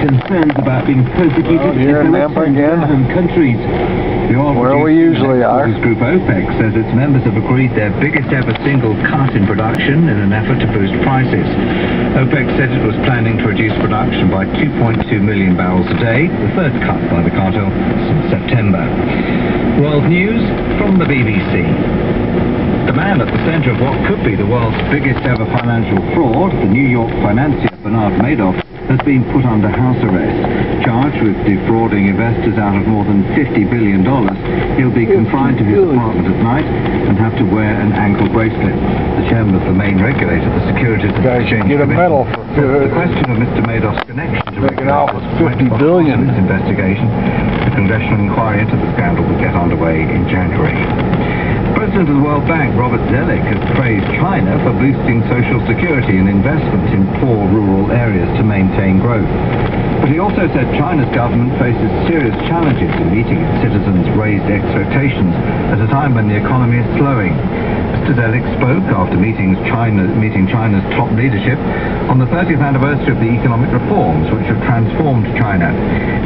concerns about being persecuted here in Nampa again, home countries. Where we usually are. Group OPEC says its members have agreed their biggest ever single cut in production in an effort to boost prices. OPEC said it was planning to reduce production by 2.2 million barrels a day, the third cut by the cartel since September. World news from the BBC. The man at the centre of what could be the world's biggest ever financial fraud, the New York financier Bernard Madoff, has been put under house arrest. Charged with defrauding investors out of more than $50 billion, he'll be confined to his apartment at night and have to wear an ankle bracelet. The chairman of the main regulator, the Securities and Exchange get a medal Commission, the question of Mr. Madoff's connection to regulators $50 billion. Its investigation. The congressional inquiry into the scandal will get underway in January. President of the World Bank, Robert Zoellick, has praised China for boosting social security and investment in poor rural areas to maintain growth. But he also said China's government faces serious challenges in meeting its citizens' raised expectations at a time when the economy is slowing. Mr. Zoellick spoke after meeting China's top leadership on the 30th anniversary of the economic reforms which have transformed China.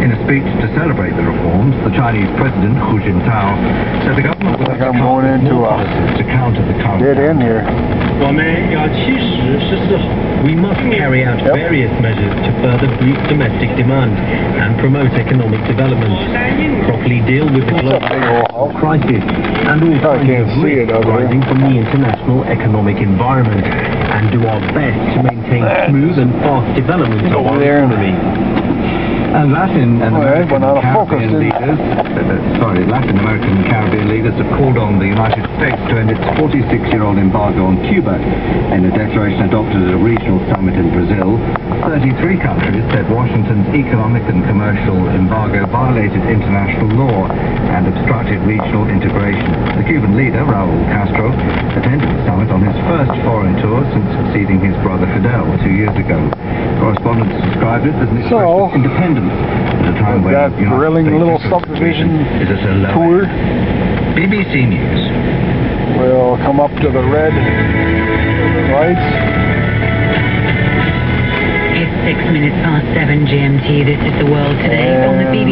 In a speech to celebrate the reforms, the Chinese President, Hu Jintao, said the government will have to more policies to counter the current. Get in here. We must carry out various measures to further boost domestic demand and promote economic development, properly deal with the global crisis and all kinds of risks arising from the international economic environment, and do our best to maintain smooth and fast development of our economy. And Latin American Caribbean leaders have called on the United States to end its 46-year-old embargo on Cuba. In a declaration adopted at a regional summit in Brazil, 33 countries said Washington's economic and commercial embargo violated international law and obstructed regional integration. The Cuban leader, Raul Castro, attended the summit on his first foreign tour since succeeding his brother Fidel 2 years ago. Correspondents described it as an expression of independence at a time when that thrilling little subdivision tour. BBC News. We'll come up to the red lights. It's 6 minutes past 7 GMT. This is The World Today on the BBC.